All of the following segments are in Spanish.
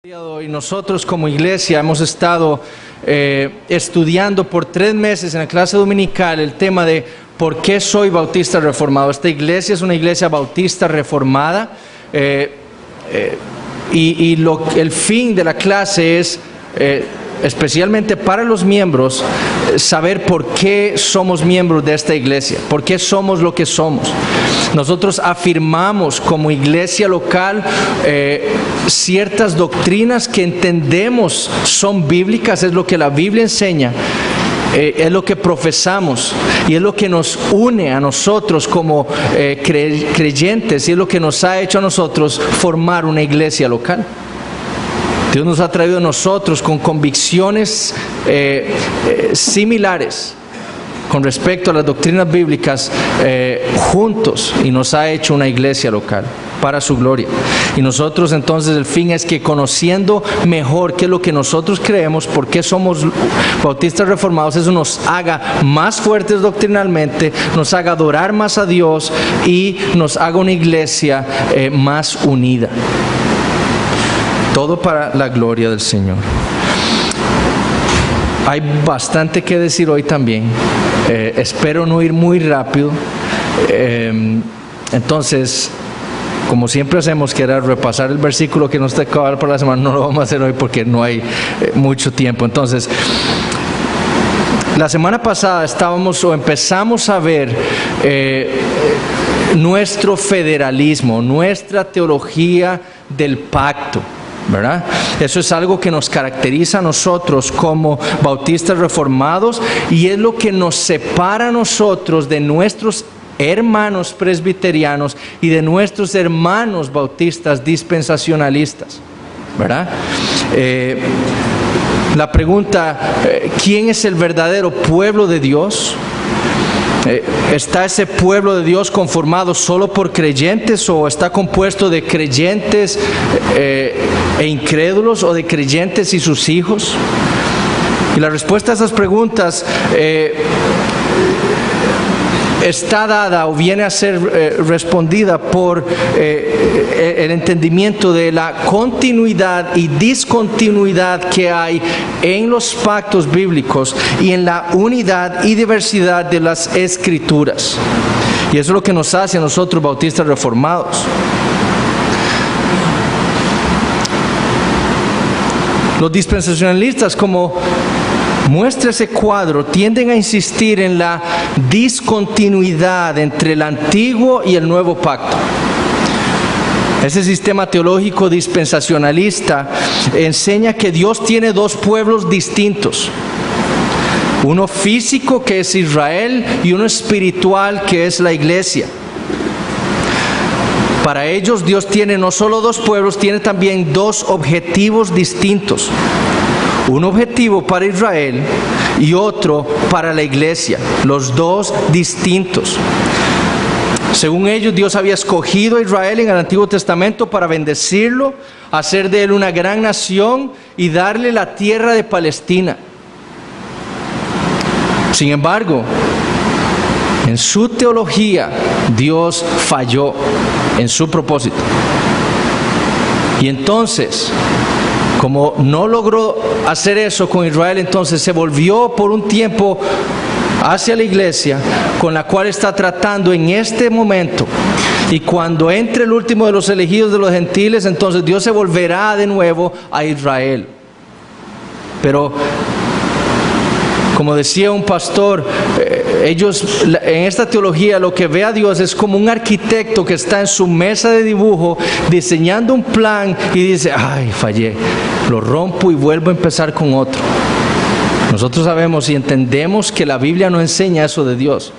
Y nosotros como iglesia hemos estado estudiando por 3 meses en la clase dominical el tema de ¿por qué soy bautista reformado? Esta iglesia es una iglesia bautista reformada el fin de la clase es especialmente para los miembros saber por qué somos miembros de esta iglesia, por qué somos lo que somos. Nosotros afirmamos como iglesia local ciertas doctrinas que entendemos son bíblicas, es lo que la Biblia enseña, es lo que profesamos y es lo que nos une a nosotros como creyentes y es lo que nos ha hecho a nosotros formar una iglesia local. Dios nos ha traído a nosotros con convicciones similares con respecto a las doctrinas bíblicas juntos y nos ha hecho una iglesia local para su gloria. Y nosotros entonces el fin es que conociendo mejor qué es lo que nosotros creemos, por qué somos bautistas reformados, eso nos haga más fuertes doctrinalmente, nos haga adorar más a Dios y nos haga una iglesia más unida. Todo para la gloria del Señor. Hay bastante que decir hoy también. Espero no ir muy rápido. Entonces, como siempre hacemos, que era repasar el versículo que nos tocaba hablar para la semana, no lo vamos a hacer hoy porque no hay mucho tiempo. Entonces, la semana pasada empezamos a ver nuestro federalismo, nuestra teología del pacto, ¿verdad? Eso es algo que nos caracteriza a nosotros como bautistas reformados y es lo que nos separa a nosotros de nuestros hermanos presbiterianos y de nuestros hermanos bautistas dispensacionalistas, ¿verdad? La pregunta, ¿quién es el verdadero pueblo de Dios? ¿Está ese pueblo de Dios conformado solo por creyentes o está compuesto de creyentes e incrédulos o de creyentes y sus hijos? Y la respuesta a esas preguntas está dada o viene a ser respondida por el entendimiento de la continuidad y discontinuidad que hay en los pactos bíblicos y en la unidad y diversidad de las escrituras. Y eso es lo que nos hace a nosotros bautistas reformados. Los dispensacionalistas, como muestra ese cuadro, tienden a insistir en la discontinuidad entre el antiguo y el nuevo pacto. Ese sistema teológico dispensacionalista enseña que Dios tiene 2 pueblos distintos. Uno físico, que es Israel, y uno espiritual, que es la iglesia. Para ellos Dios tiene no solo 2 pueblos, tiene también 2 objetivos distintos. Un objetivo para Israel y otro para la iglesia, los 2 distintos. Según ellos, Dios había escogido a Israel en el Antiguo Testamento para bendecirlo, hacer de él una gran nación y darle la tierra de Palestina. Sin embargo, en su teología, Dios falló en su propósito. Y entonces, como no logró hacer eso con Israel, entonces se volvió por un tiempo hacia la iglesia, con la cual está tratando en este momento. Y cuando entre el último de los elegidos de los gentiles, entonces Dios se volverá de nuevo a Israel. Pero, como decía un pastor, ellos en esta teología lo que ve a Dios es como un arquitecto que está en su mesa de dibujo diseñando un plan y dice, ay, fallé, lo rompo y vuelvo a empezar con otro. Nosotros sabemos y entendemos que la Biblia no enseña eso de Dios.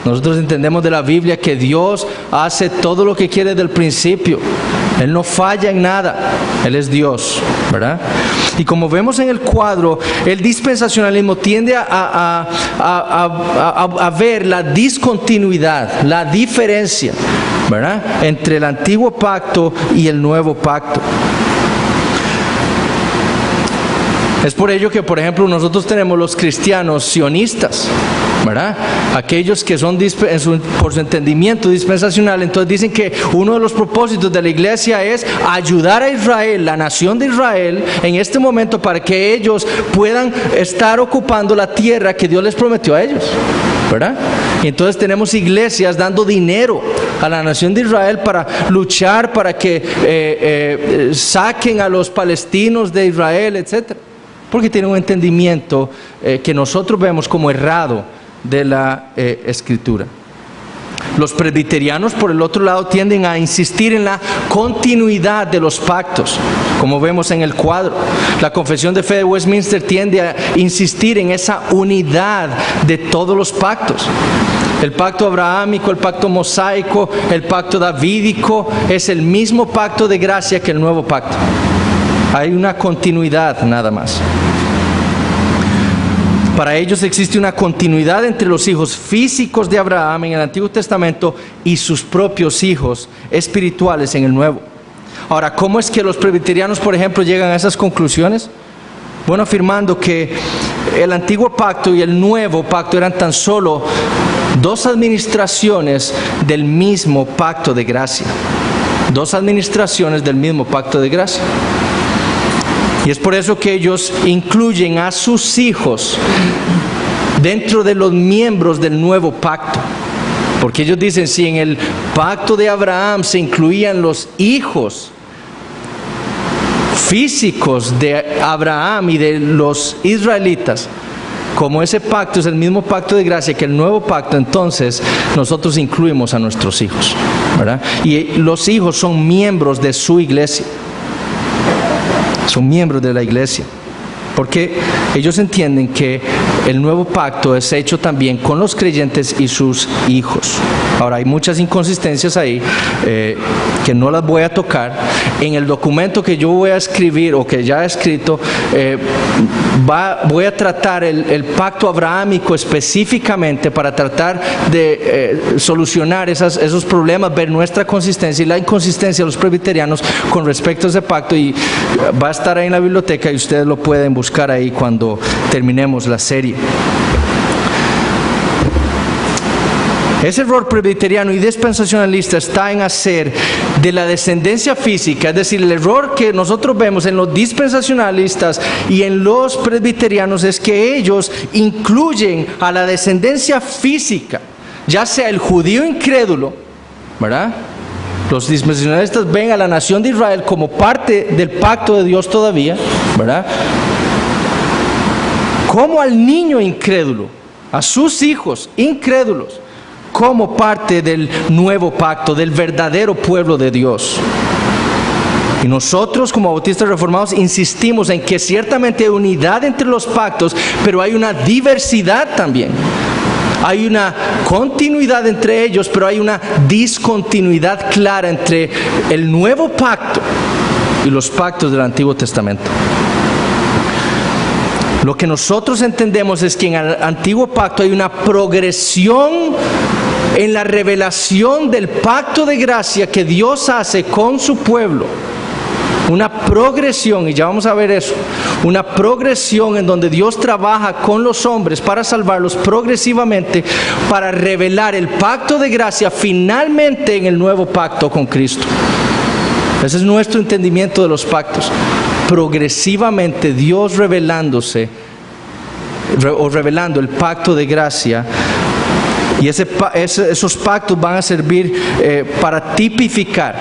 Nosotros entendemos de la Biblia que Dios hace todo lo que quiere desde el principio. Él no falla en nada. Él es Dios, ¿verdad? Y como vemos en el cuadro, el dispensacionalismo tiende a ver la discontinuidad, la diferencia, ¿verdad?, entre el antiguo pacto y el nuevo pacto. Es por ello que, por ejemplo, nosotros tenemos los cristianos sionistas, ¿verdad? Aquellos que son por su entendimiento dispensacional, entonces dicen que uno de los propósitos de la iglesia es ayudar a Israel, la nación de Israel, en este momento para que ellos puedan estar ocupando la tierra que Dios les prometió a ellos, ¿verdad? Y entonces tenemos iglesias dando dinero a la nación de Israel para luchar, para que saquen a los palestinos de Israel, etc. Porque tienen un entendimiento que nosotros vemos como errado de la Escritura. Los presbiterianos, por el otro lado, tienden a insistir en la continuidad de los pactos, como vemos en el cuadro. La Confesión de Fe de Westminster tiende a insistir en esa unidad de todos los pactos. El pacto abrahámico, el pacto mosaico, el pacto davídico, es el mismo pacto de gracia que el nuevo pacto. Hay una continuidad nada más. Para ellos existe una continuidad entre los hijos físicos de Abraham en el Antiguo Testamento y sus propios hijos espirituales en el Nuevo. Ahora, ¿cómo es que los presbiterianos, por ejemplo, llegan a esas conclusiones? Bueno, afirmando que el Antiguo Pacto y el Nuevo Pacto eran tan solo dos administraciones del mismo pacto de gracia. Dos administraciones del mismo pacto de gracia. Y es por eso que ellos incluyen a sus hijos dentro de los miembros del nuevo pacto. Porque ellos dicen, si en el pacto de Abraham se incluían los hijos físicos de Abraham y de los israelitas, como ese pacto es el mismo pacto de gracia que el nuevo pacto, entonces nosotros incluimos a nuestros hijos, ¿verdad? Y los hijos son miembros de su iglesia. Son miembros de la iglesia, porque ellos entienden que el nuevo pacto es hecho también con los creyentes y sus hijos. Ahora, hay muchas inconsistencias ahí que no las voy a tocar. En el documento que yo voy a escribir o que ya he escrito, voy a tratar el pacto abrahámico específicamente para tratar de solucionar esos problemas, ver nuestra consistencia y la inconsistencia de los presbiterianos con respecto a ese pacto, y va a estar ahí en la biblioteca y ustedes lo pueden buscar ahí cuando terminemos la serie. Ese error presbiteriano y dispensacionalista está en hacer de la descendencia física, es decir, el error que nosotros vemos en los dispensacionalistas y en los presbiterianos es que ellos incluyen a la descendencia física, ya sea el judío incrédulo, ¿verdad? Los dispensacionalistas ven a la nación de Israel como parte del pacto de Dios todavía, ¿verdad? Como al niño incrédulo, a sus hijos incrédulos, como parte del nuevo pacto, del verdadero pueblo de Dios. Y nosotros como bautistas reformados insistimos en que ciertamente hay unidad entre los pactos, pero hay una diversidad también. Hay una continuidad entre ellos, pero hay una discontinuidad clara entre el nuevo pacto y los pactos del Antiguo Testamento. Lo que nosotros entendemos es que en el Antiguo Pacto hay una progresión en la revelación del pacto de gracia que Dios hace con su pueblo. Una progresión, y ya vamos a ver eso, una progresión en donde Dios trabaja con los hombres para salvarlos progresivamente, para revelar el pacto de gracia finalmente en el nuevo pacto con Cristo. Ese es nuestro entendimiento de los pactos. Progresivamente Dios revelando el pacto de gracia, y esos pactos van a servir para tipificar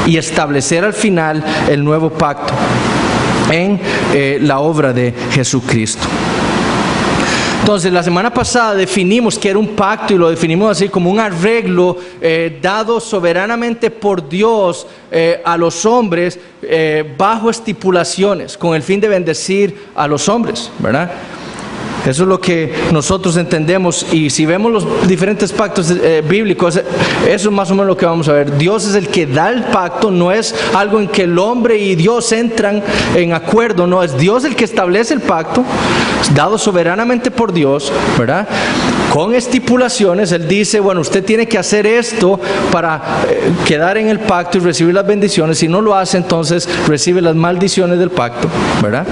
y establecer al final el nuevo pacto en la obra de Jesucristo. Entonces, la semana pasada definimos que era un pacto, y lo definimos así como un arreglo dado soberanamente por Dios a los hombres bajo estipulaciones, con el fin de bendecir a los hombres, ¿verdad? Eso es lo que nosotros entendemos, y si vemos los diferentes pactos bíblicos, eso es más o menos lo que vamos a ver. Dios es el que da el pacto, no es algo en que el hombre y Dios entran en acuerdo, no, es Dios el que establece el pacto, dado soberanamente por Dios, ¿verdad? Con estipulaciones. Él dice, bueno, usted tiene que hacer esto para quedar en el pacto y recibir las bendiciones. Si no lo hace, entonces recibe las maldiciones del pacto, ¿verdad?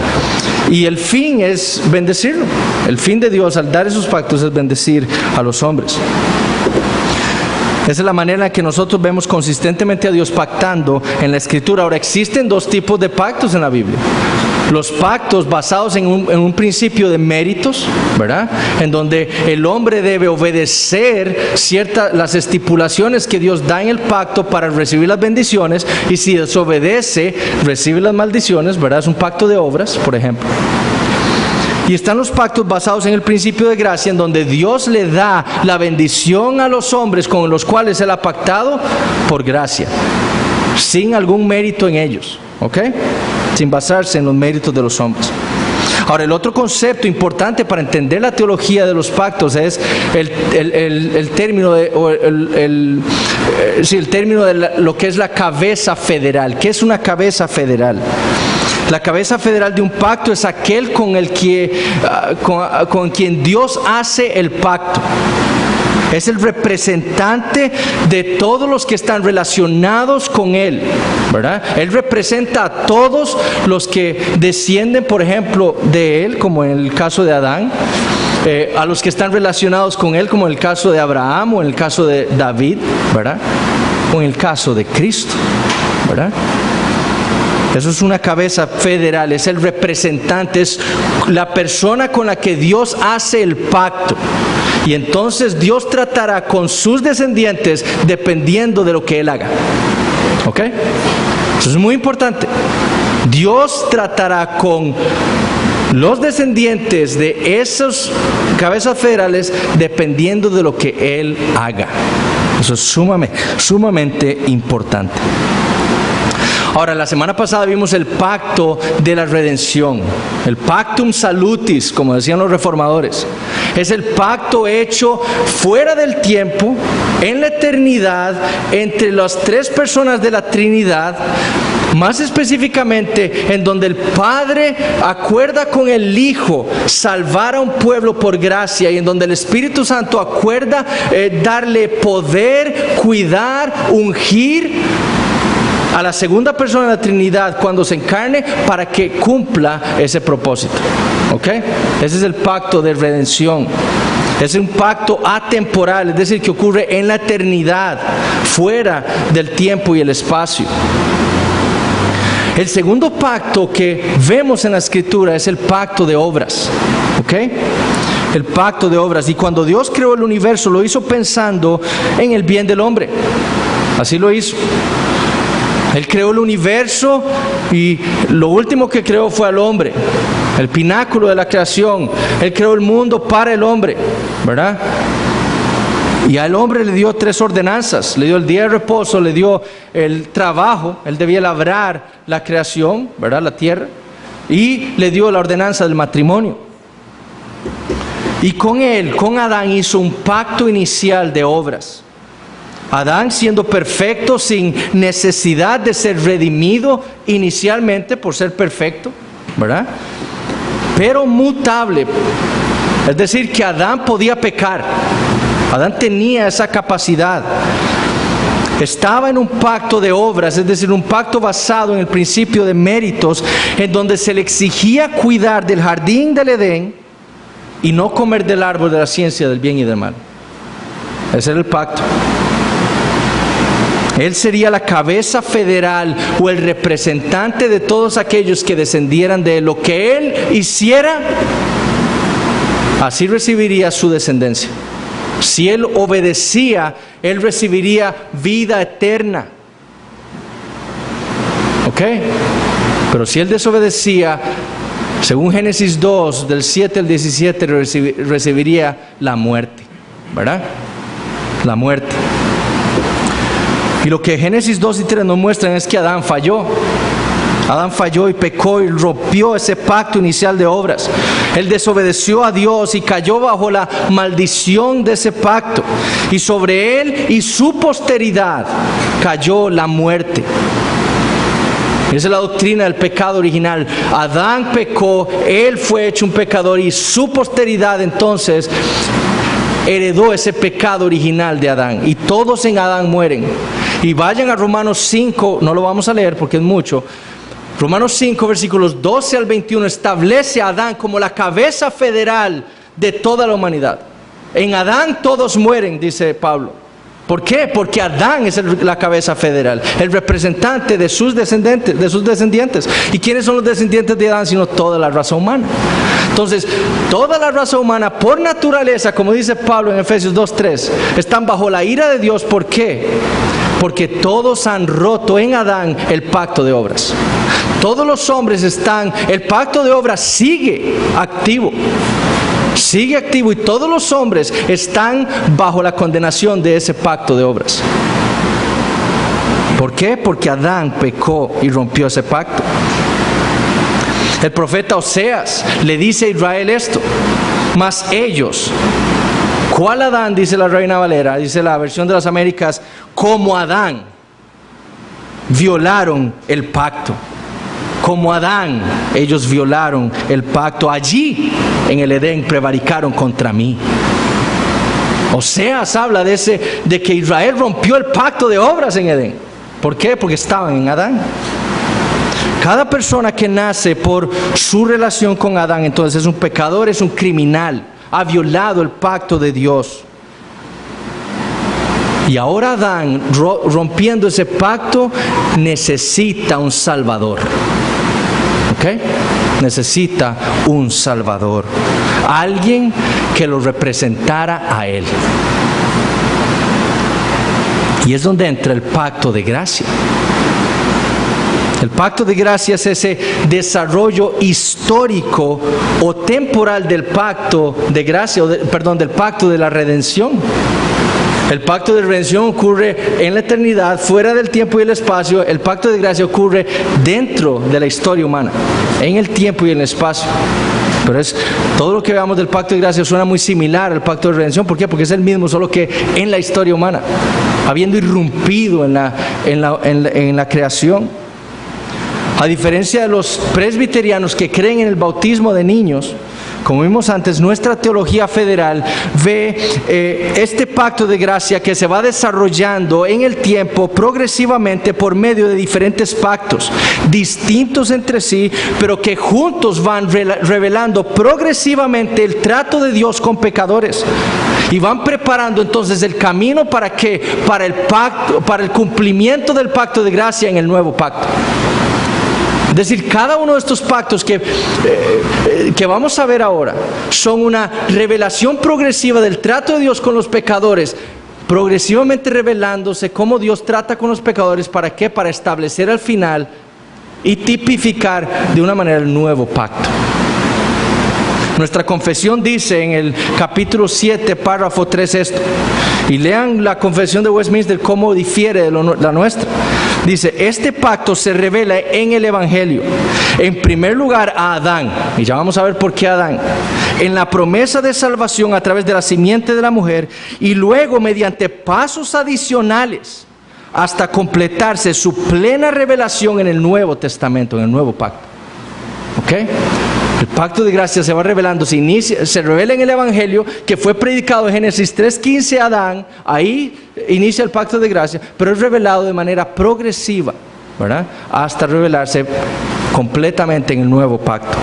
Y el fin es bendecirlo. El fin de Dios al dar esos pactos es bendecir a los hombres. Esa es la manera en la que nosotros vemos consistentemente a Dios pactando en la Escritura. Ahora, existen dos tipos de pactos en la Biblia. Los pactos basados en un principio de méritos, ¿verdad? En donde el hombre debe obedecer las estipulaciones que Dios da en el pacto para recibir las bendiciones, y si desobedece, recibe las maldiciones, ¿verdad? Es un pacto de obras, por ejemplo. Y están los pactos basados en el principio de gracia, en donde Dios le da la bendición a los hombres con los cuales Él ha pactado por gracia, sin algún mérito en ellos, ¿ok? Sin basarse en los méritos de los hombres. Ahora, el otro concepto importante para entender la teología de los pactos es el término de lo que es la cabeza federal. ¿Qué es una cabeza federal? La cabeza federal de un pacto es aquel con quien Dios hace el pacto. Es el representante de todos los que están relacionados con Él, ¿verdad? Él representa a todos los que descienden, por ejemplo, de Él, como en el caso de Adán, a los que están relacionados con Él, como en el caso de Abraham o en el caso de David, ¿verdad? O en el caso de Cristo, ¿verdad? Eso es una cabeza federal, es el representante, es la persona con la que Dios hace el pacto. Y entonces Dios tratará con sus descendientes dependiendo de lo que Él haga. ¿Ok? Eso es muy importante. Dios tratará con los descendientes de esos cabezas federales dependiendo de lo que Él haga. Eso es sumamente importante. Ahora, la semana pasada vimos el pacto de la redención, el pactum salutis, como decían los reformadores. Es el pacto hecho fuera del tiempo, en la eternidad, entre las tres personas de la Trinidad, más específicamente en donde el Padre acuerda con el Hijo salvar a un pueblo por gracia, y en donde el Espíritu Santo acuerda darle poder, cuidar, ungir a la segunda persona de la Trinidad cuando se encarne para que cumpla ese propósito. ¿Ok? Ese es el pacto de redención. Es un pacto atemporal, es decir, que ocurre en la eternidad, fuera del tiempo y el espacio. El segundo pacto que vemos en la Escritura es el pacto de obras. ¿Ok? El pacto de obras. Y cuando Dios creó el universo, lo hizo pensando en el bien del hombre. Así lo hizo. Él creó el universo y lo último que creó fue al hombre, el pináculo de la creación. Él creó el mundo para el hombre, ¿verdad? Y al hombre le dio 3 ordenanzas. Le dio el día de reposo, le dio el trabajo. Él debía labrar la creación, ¿verdad? La tierra. Y le dio la ordenanza del matrimonio. Y con él, con Adán, hizo un pacto inicial de obras. Adán siendo perfecto, sin necesidad de ser redimido inicialmente por ser perfecto, ¿verdad? Pero mutable. Es decir, que Adán podía pecar. Adán tenía esa capacidad. Estaba en un pacto de obras, es decir, un pacto basado en el principio de méritos, en donde se le exigía cuidar del jardín del Edén y no comer del árbol de la ciencia del bien y del mal. Ese era el pacto. Él sería la cabeza federal o el representante de todos aquellos que descendieran de él. Lo que él hiciera, así recibiría su descendencia. Si él obedecía, él recibiría vida eterna. ¿Ok? Pero si él desobedecía, según Génesis 2, del 7 al 17, recibiría la muerte. ¿Verdad? La muerte. Y lo que Génesis 2 y 3 nos muestran es que Adán falló. Adán falló y pecó y rompió ese pacto inicial de obras. Él desobedeció a Dios y cayó bajo la maldición de ese pacto. Y sobre él y su posteridad cayó la muerte. Esa es la doctrina del pecado original. Adán pecó, él fue hecho un pecador y su posteridad entonces heredó ese pecado original de Adán. Y todos en Adán mueren. Y vayan a Romanos 5, no lo vamos a leer porque es mucho. Romanos 5, versículos 12 al 21, establece a Adán como la cabeza federal de toda la humanidad. En Adán todos mueren, dice Pablo. ¿Por qué? Porque Adán es la cabeza federal, el representante de sus descendientes. ¿Y quiénes son los descendientes de Adán? Sino toda la raza humana. Entonces, toda la raza humana, por naturaleza, como dice Pablo en Efesios 2:3, están bajo la ira de Dios. ¿Por qué? Porque todos han roto en Adán el pacto de obras. Todos los hombres el pacto de obras sigue activo. Sigue activo y todos los hombres están bajo la condenación de ese pacto de obras. ¿Por qué? Porque Adán pecó y rompió ese pacto. El profeta Oseas le dice a Israel esto: mas ellos, ¿cuál Adán? Dice la Reina Valera, dice la versión de las Américas, como Adán, violaron el pacto. Como Adán, ellos violaron el pacto. Allí, en el Edén, prevaricaron contra mí. Oseas habla de que Israel rompió el pacto de obras en Edén. ¿Por qué? Porque estaban en Adán. Cada persona que nace por su relación con Adán, entonces es un pecador, es un criminal. Ha violado el pacto de Dios. Y ahora Adán, rompiendo ese pacto, necesita un Salvador. ¿Ok? Necesita un Salvador. Alguien que lo representara a él. Y es donde entra el pacto de gracia. El pacto de gracia es ese desarrollo histórico o temporal del pacto de gracia, del pacto de la redención. El pacto de redención ocurre en la eternidad, fuera del tiempo y el espacio. El pacto de gracia ocurre dentro de la historia humana, en el tiempo y en el espacio. Pero todo lo que veamos del pacto de gracia suena muy similar al pacto de redención. ¿Por qué? Porque es el mismo, solo que en la historia humana, habiendo irrumpido en la creación. A diferencia de los presbiterianos que creen en el bautismo de niños, como vimos antes, nuestra teología federal ve este pacto de gracia que se va desarrollando en el tiempo progresivamente por medio de diferentes pactos, distintos entre sí, pero que juntos van revelando progresivamente el trato de Dios con pecadores. Y van preparando entonces el camino para el cumplimiento del pacto de gracia en el nuevo pacto. Es decir, cada uno de estos pactos que vamos a ver ahora son una revelación progresiva del trato de Dios con los pecadores, progresivamente revelándose cómo Dios trata con los pecadores. ¿Para qué? Para establecer al final y tipificar de una manera el nuevo pacto. Nuestra confesión dice en el capítulo 7, párrafo 3 esto. Y lean la confesión de Westminster cómo difiere de la nuestra. Dice: este pacto se revela en el Evangelio. En primer lugar a Adán, y ya vamos a ver por qué Adán, en la promesa de salvación a través de la simiente de la mujer, y luego mediante pasos adicionales hasta completarse su plena revelación en el Nuevo Testamento, en el Nuevo Pacto. ¿Ok? El pacto de gracia se va revelando, se revela en el Evangelio, que fue predicado en Génesis 3:15 a Adán. Ahí inicia el pacto de gracia, pero es revelado de manera progresiva, ¿verdad? Hasta revelarse completamente en el nuevo pacto.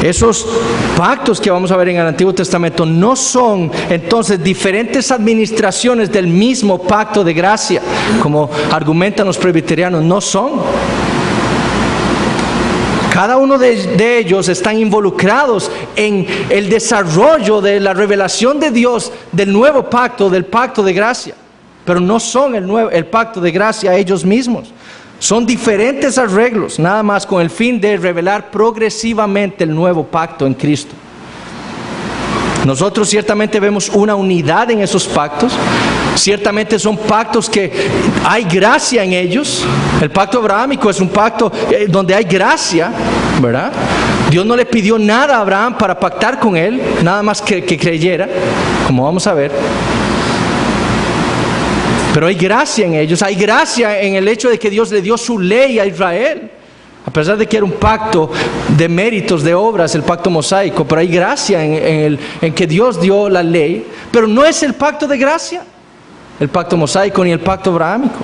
Esos pactos que vamos a ver en el Antiguo Testamento no son entonces diferentes administraciones del mismo pacto de gracia, como argumentan los presbiterianos. No son. Cada uno de ellos están involucrados en el desarrollo de la revelación de Dios del nuevo pacto, del pacto de gracia. Pero no son el pacto de gracia ellos mismos. Son diferentes arreglos, nada más con el fin de revelar progresivamente el nuevo pacto en Cristo. Nosotros ciertamente vemos una unidad en esos pactos. Ciertamente son pactos que hay gracia en ellos. El pacto abrahámico es un pacto donde hay gracia, ¿verdad? Dios no le pidió nada a Abraham para pactar con él, nada más que creyera, como vamos a ver. Pero hay gracia en ellos. Hay gracia en el hecho de que Dios le dio su ley a Israel. A pesar de que era un pacto de méritos, de obras, el pacto mosaico, pero hay gracia en que Dios dio la ley, pero no es el pacto de gracia, el pacto mosaico ni el pacto abrahámico.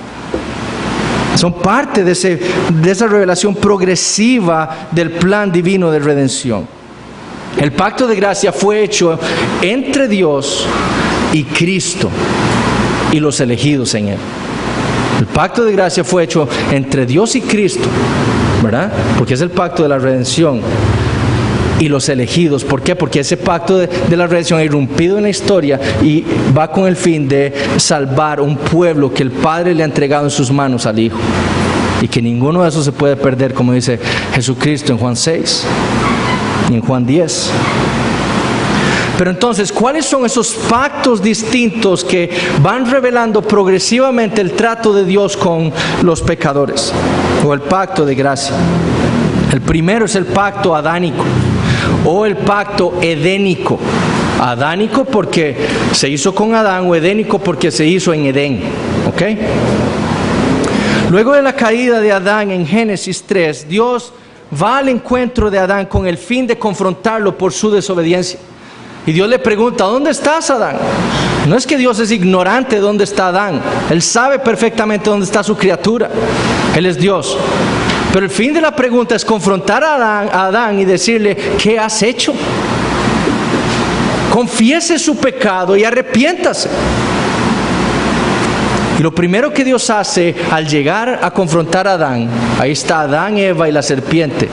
Son parte de esa revelación progresiva del plan divino de redención. El pacto de gracia fue hecho entre Dios y Cristo y los elegidos en Él. El pacto de gracia fue hecho entre Dios y Cristo, ¿verdad? Porque es el pacto de la redención. Y los elegidos, ¿por qué? Porque ese pacto de la redención ha irrumpido en la historia y va con el fin de salvar un pueblo que el Padre le ha entregado en sus manos al Hijo. Y que ninguno de esos se puede perder, como dice Jesucristo en Juan 6 y en Juan 10. Pero entonces, ¿cuáles son esos pactos distintos que van revelando progresivamente el trato de Dios con los pecadores? O el pacto de gracia. El primero es el pacto adánico o el pacto edénico. Adánico porque se hizo con Adán, o edénico porque se hizo en Edén. ¿Ok? Luego de la caída de Adán en Génesis 3, Dios va al encuentro de Adán con el fin de confrontarlo por su desobediencia. Y Dios le pregunta, ¿dónde estás, Adán? No es que Dios es ignorante de dónde está Adán. Él sabe perfectamente dónde está su criatura. Él es Dios. Pero el fin de la pregunta es confrontar a Adán y decirle, ¿qué has hecho? Confiese su pecado y arrepiéntase. Y lo primero que Dios hace al llegar a confrontar a Adán, ahí está Adán, Eva y la serpiente.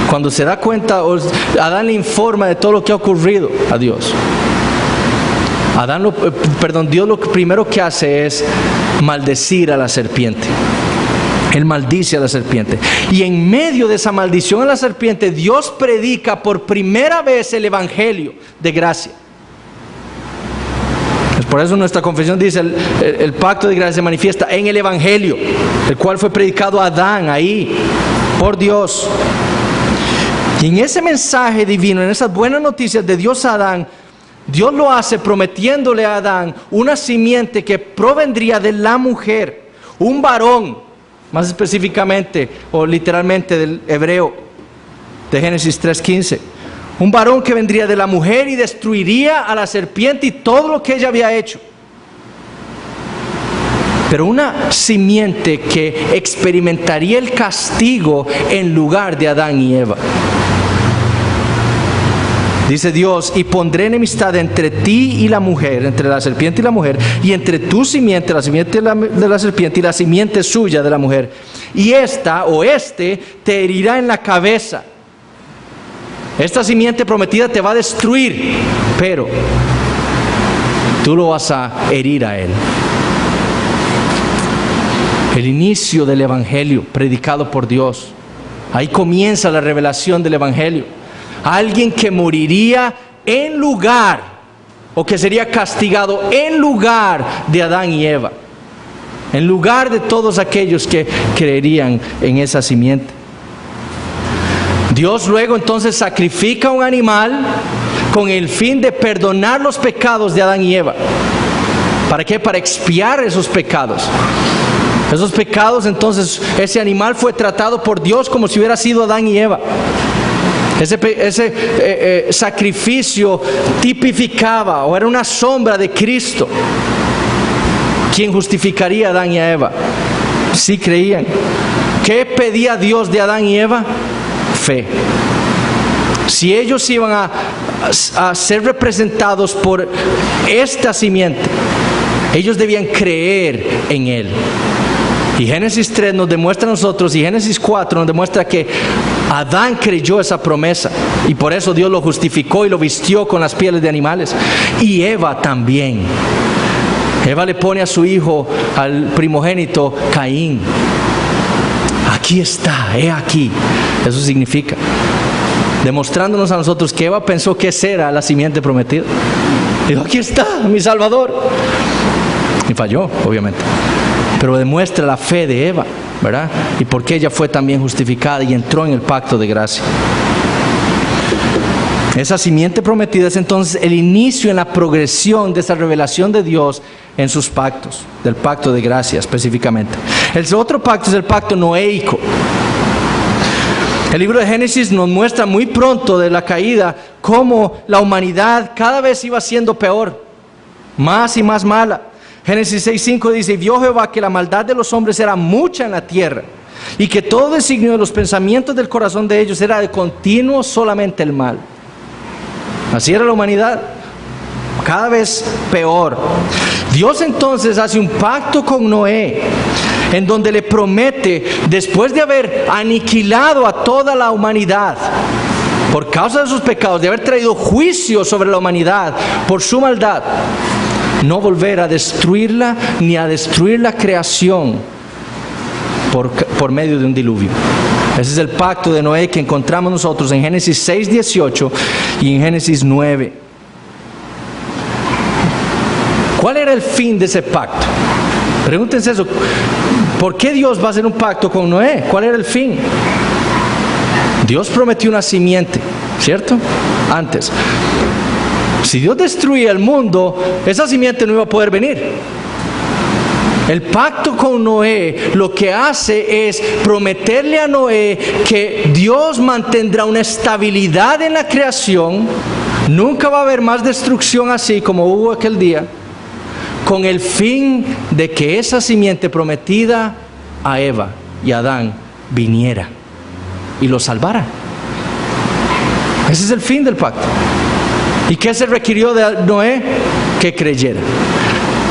Cuando se da cuenta, Adán le informa de todo lo que ha ocurrido a Dios. Dios lo primero que hace es maldecir a la serpiente. Él maldice a la serpiente. Y en medio de esa maldición a la serpiente, Dios predica por primera vez el evangelio de gracia. Por eso nuestra confesión dice, el pacto de gracia se manifiesta en el evangelio, el cual fue predicado a Adán ahí, por Dios. Y en ese mensaje divino, en esas buenas noticias de Dios a Adán, Dios lo hace prometiéndole a Adán una simiente que provendría de la mujer, un varón, más específicamente o literalmente del hebreo de Génesis 3:15. Un varón que vendría de la mujer y destruiría a la serpiente y todo lo que ella había hecho. Pero una simiente que experimentaría el castigo en lugar de Adán y Eva. Dice Dios, y pondré enemistad entre ti y la mujer, entre la serpiente y la mujer, y entre tu simiente, la simiente de la serpiente y la simiente suya de la mujer. Y esta o este te herirá en la cabeza. Esta simiente prometida te va a destruir, pero tú lo vas a herir a él. El inicio del evangelio predicado por Dios. Ahí comienza la revelación del evangelio. Alguien que moriría en lugar, o que sería castigado en lugar de Adán y Eva, en lugar de todos aquellos que creerían en esa simiente. Dios luego entonces sacrifica un animal con el fin de perdonar los pecados de Adán y Eva. ¿Para qué? Para expiar esos pecados. Esos pecados, entonces, ese animal fue tratado por Dios como si hubiera sido Adán y Eva. Ese sacrificio tipificaba o era una sombra de Cristo, quien justificaría a Adán y a Eva. Sí creían. ¿Qué pedía Dios de Adán y Eva? Fe. Si ellos iban a ser representados por esta simiente, ellos debían creer en Él. Y Génesis 3 nos demuestra a nosotros, y Génesis 4 nos demuestra que Adán creyó esa promesa, y por eso Dios lo justificó y lo vistió con las pieles de animales. Y Eva también. Eva le pone a su hijo, al primogénito, Caín. Aquí está, he aquí. Eso significa, demostrándonos a nosotros que Eva pensó que esa era la simiente prometida. Dijo, aquí está, mi Salvador. Y falló, obviamente. Pero demuestra la fe de Eva, ¿verdad? Y por qué ella fue también justificada y entró en el pacto de gracia. Esa simiente prometida es entonces el inicio en la progresión de esa revelación de Dios en sus pactos, del pacto de gracia específicamente. El otro pacto es el pacto noéico. El libro de Génesis nos muestra muy pronto de la caída cómo la humanidad cada vez iba siendo peor, más y más mala. Génesis 6:5 dice, y vio Jehová que la maldad de los hombres era mucha en la tierra, y que todo designio de los pensamientos del corazón de ellos era de continuo solamente el mal. Así era la humanidad, cada vez peor. Dios entonces hace un pacto con Noé, en donde le promete, después de haber aniquilado a toda la humanidad por causa de sus pecados, de haber traído juicio sobre la humanidad por su maldad, no volver a destruirla ni a destruir la creación por medio de un diluvio. Ese es el pacto de Noé que encontramos nosotros en Génesis 6:18 y en Génesis 9. ¿Cuál era el fin de ese pacto? Pregúntense eso. ¿Por qué Dios va a hacer un pacto con Noé? ¿Cuál era el fin? Dios prometió una simiente, ¿cierto? Antes. Si Dios destruía el mundo, esa simiente no iba a poder venir. El pacto con Noé lo que hace es prometerle a Noé que Dios mantendrá una estabilidad en la creación. Nunca va a haber más destrucción así como hubo aquel día, con el fin de que esa simiente prometida a Eva y a Adán viniera y los salvara. Ese es el fin del pacto. ¿Y qué se requirió de Noé? Que creyera.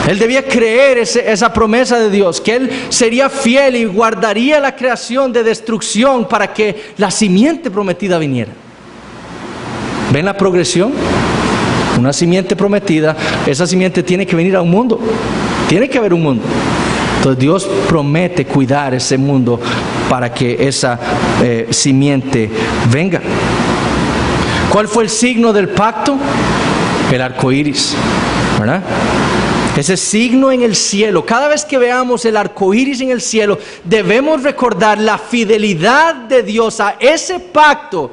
Él debía creer esa promesa de Dios, que él sería fiel y guardaría la creación de destrucción para que la simiente prometida viniera. ¿Ven la progresión? Una simiente prometida, esa simiente tiene que venir a un mundo. Tiene que haber un mundo. Entonces Dios promete cuidar ese mundo para que esa simiente venga. ¿Cuál fue el signo del pacto? El arco iris, ¿verdad? Ese signo en el cielo. Cada vez que veamos el arco iris en el cielo, debemos recordar la fidelidad de Dios a ese pacto,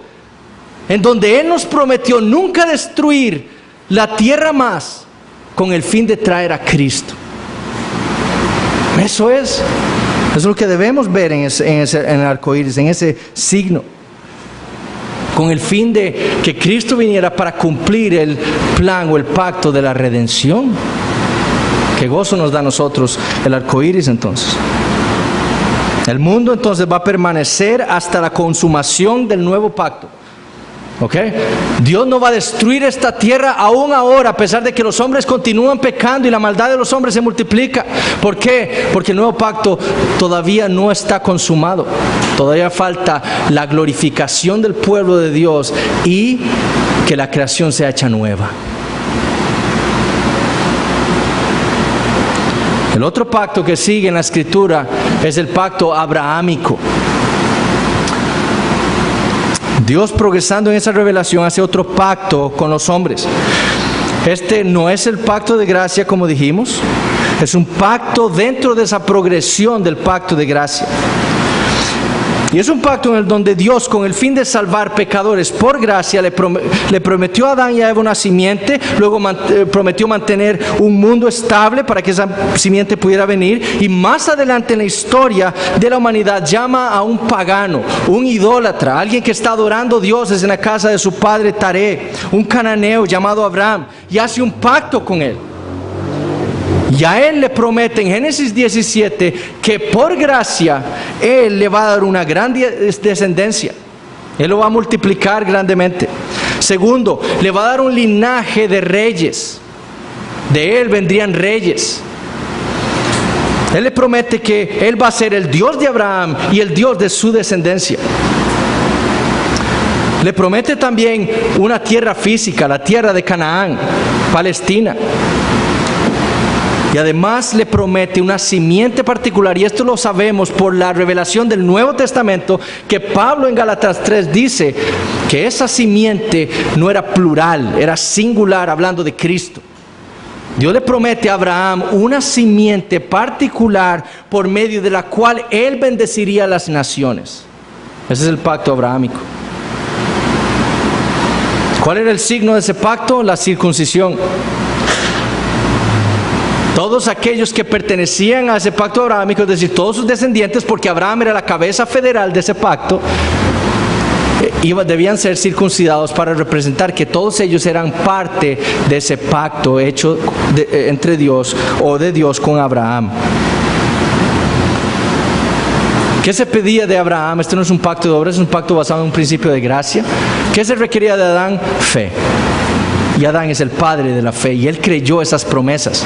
en donde Él nos prometió nunca destruir la tierra más, con el fin de traer a Cristo. Eso es lo que debemos ver en el arco iris, en ese signo, con el fin de que Cristo viniera para cumplir el plan o el pacto de la redención. Qué gozo nos da a nosotros el arco iris entonces. El mundo entonces va a permanecer hasta la consumación del nuevo pacto. ¿Ok? Dios no va a destruir esta tierra aún ahora, a pesar de que los hombres continúan pecando y la maldad de los hombres se multiplica. ¿Por qué? Porque el nuevo pacto todavía no está consumado. Todavía falta la glorificación del pueblo de Dios y que la creación sea hecha nueva. El otro pacto que sigue en la Escritura es el pacto abrahámico. Dios, progresando en esa revelación, hace otro pacto con los hombres. Este no es el pacto de gracia, como dijimos. Es un pacto dentro de esa progresión del pacto de gracia. Y es un pacto en el donde Dios, con el fin de salvar pecadores por gracia, le prometió a Adán y a Eva una simiente. Luego prometió mantener un mundo estable para que esa simiente pudiera venir. Y más adelante en la historia de la humanidad llama a un pagano, un idólatra, alguien que está adorando dioses en la casa de su padre Taré, un cananeo llamado Abraham, y hace un pacto con él. Y a él le promete en Génesis 17 que por gracia él le va a dar una gran descendencia. Él lo va a multiplicar grandemente. Segundo, le va a dar un linaje de reyes. De él vendrían reyes. Él le promete que él va a ser el Dios de Abraham y el Dios de su descendencia. Le promete también una tierra física, la tierra de Canaán, Palestina. Y además le promete una simiente particular, y esto lo sabemos por la revelación del Nuevo Testamento, que Pablo en Gálatas 3 dice que esa simiente no era plural, era singular, hablando de Cristo. Dios le promete a Abraham una simiente particular por medio de la cual él bendeciría a las naciones. Ese es el pacto abrahámico. ¿Cuál era el signo de ese pacto? La circuncisión. Todos aquellos que pertenecían a ese pacto abrahámico, es decir, todos sus descendientes, porque Abraham era la cabeza federal de ese pacto, debían ser circuncidados para representar que todos ellos eran parte de ese pacto hecho entre Dios o de Dios con Abraham. ¿Qué se pedía de Abraham? Esto no es un pacto de obras, es un pacto basado en un principio de gracia. ¿Qué se requería de Adán? Fe. Y Adán es el padre de la fe, y él creyó esas promesas.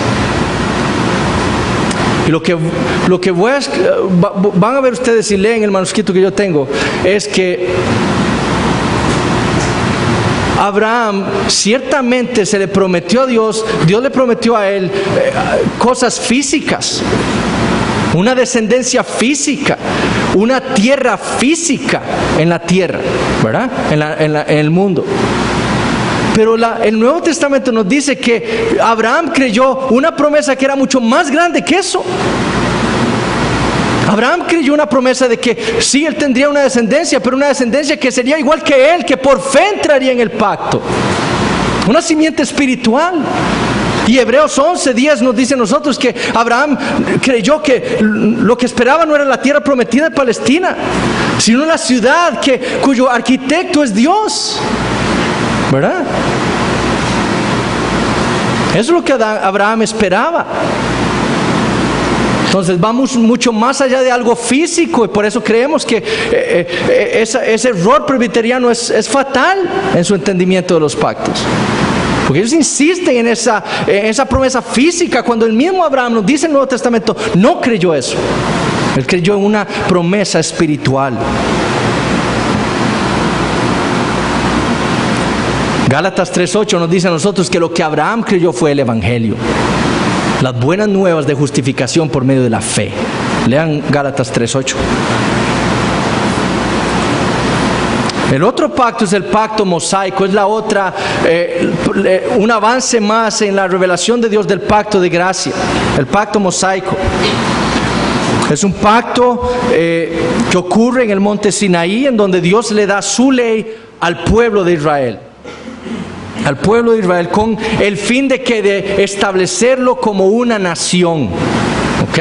Y lo que van a ver ustedes si leen el manuscrito que yo tengo, es que Abraham ciertamente se le prometió a Dios le prometió a él cosas físicas, una descendencia física, una tierra física en la tierra, ¿verdad? En el mundo. Pero el Nuevo Testamento nos dice que Abraham creyó una promesa que era mucho más grande que eso. Abraham creyó una promesa de que sí, él tendría una descendencia, pero una descendencia que sería igual que él, que por fe entraría en el pacto. Una simiente espiritual. Y Hebreos 11:10 nos dice a nosotros que Abraham creyó que lo que esperaba no era la tierra prometida de Palestina, sino la ciudad cuyo arquitecto es Dios. ¿Verdad? Eso es lo que Abraham esperaba. Entonces vamos mucho más allá de algo físico, y por eso creemos que ese error presbiteriano es fatal en su entendimiento de los pactos. Porque ellos insisten en esa promesa física, cuando el mismo Abraham nos dice en el Nuevo Testamento, no creyó eso. Él creyó en una promesa espiritual. Gálatas 3:8 nos dice a nosotros que lo que Abraham creyó fue el Evangelio, las buenas nuevas de justificación por medio de la fe. Lean Gálatas 3:8. El otro pacto es el pacto mosaico, es la otra, un avance más en la revelación de Dios del pacto de gracia, el pacto mosaico. Es un pacto que ocurre en el monte Sinaí, en donde Dios le da su ley al pueblo de Israel. Al pueblo de Israel, con el fin de establecerlo como una nación. ¿Ok?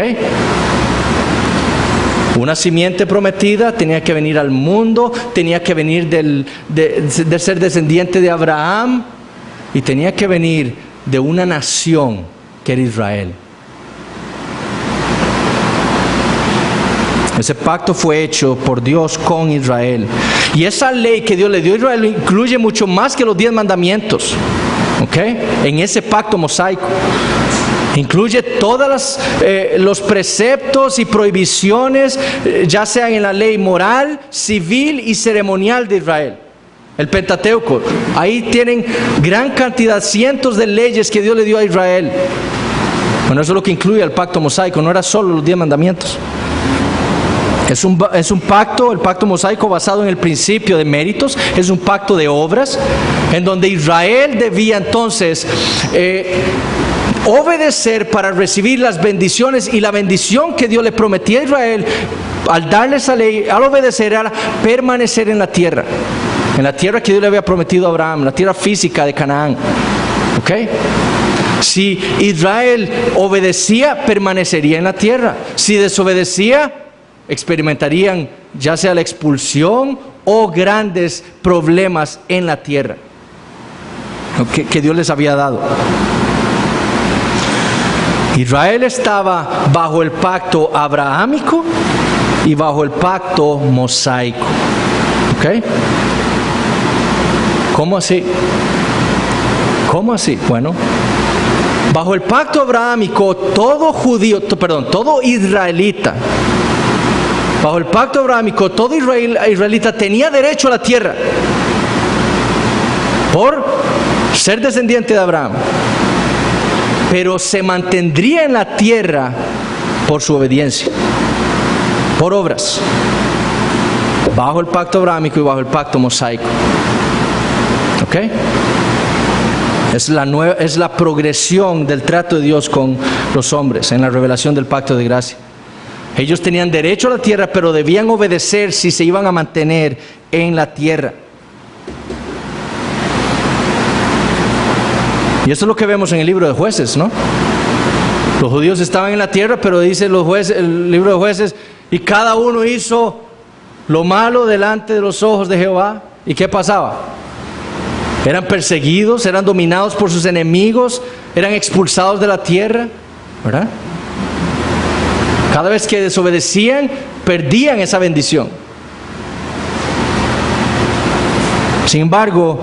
Una simiente prometida tenía que venir al mundo, tenía que venir de ser descendiente de Abraham, y tenía que venir de una nación que era Israel. Ese pacto fue hecho por Dios con Israel. Y esa ley que Dios le dio a Israel incluye mucho más que los 10 mandamientos. ¿Ok? En ese pacto mosaico. Incluye todos los preceptos y prohibiciones, ya sean en la ley moral, civil y ceremonial de Israel. El Pentateuco. Ahí tienen gran cantidad, cientos de leyes que Dios le dio a Israel. Bueno, eso es lo que incluye el pacto mosaico, no era solo los 10 mandamientos. Es un pacto, el pacto mosaico, basado en el principio de méritos. Es un pacto de obras, en donde Israel debía entonces obedecer para recibir las bendiciones, y la bendición que Dios le prometía a Israel al darle esa ley, al obedecer, era permanecer en la tierra que Dios le había prometido a Abraham, la tierra física de Canaán. ¿Ok? Si Israel obedecía, permanecería en la tierra. Si desobedecía, experimentarían ya sea la expulsión o grandes problemas en la tierra que Dios les había dado. Israel estaba bajo el pacto abrahámico y bajo el pacto mosaico. ¿Ok? ¿Cómo así? ¿Cómo así? Bueno, bajo el pacto abrahámico, todo israelita, bajo el pacto abrahámico, todo israelita tenía derecho a la tierra por ser descendiente de Abraham, pero se mantendría en la tierra por su obediencia, por obras, bajo el pacto abrahámico y bajo el pacto mosaico. ¿Ok? Es la progresión del trato de Dios con los hombres en la revelación del pacto de gracia. Ellos tenían derecho a la tierra, pero debían obedecer si se iban a mantener en la tierra. Y eso es lo que vemos en el libro de Jueces, ¿no? Los judíos estaban en la tierra, pero dice el libro de Jueces, y cada uno hizo lo malo delante de los ojos de Jehová. ¿Y qué pasaba? Eran perseguidos, eran dominados por sus enemigos, eran expulsados de la tierra, ¿verdad? Cada vez que desobedecían, perdían esa bendición. Sin embargo,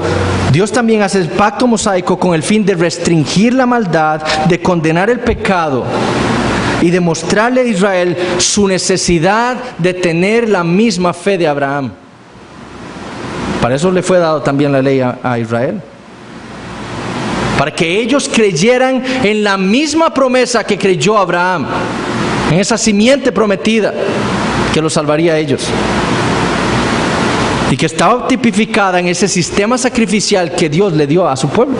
Dios también hace el pacto mosaico con el fin de restringir la maldad, de condenar el pecado y de mostrarle a Israel su necesidad de tener la misma fe de Abraham. Para eso le fue dado también la ley a Israel. Para que ellos creyeran en la misma promesa que creyó Abraham, en esa simiente prometida que los salvaría a ellos. Y que estaba tipificada en ese sistema sacrificial que Dios le dio a su pueblo.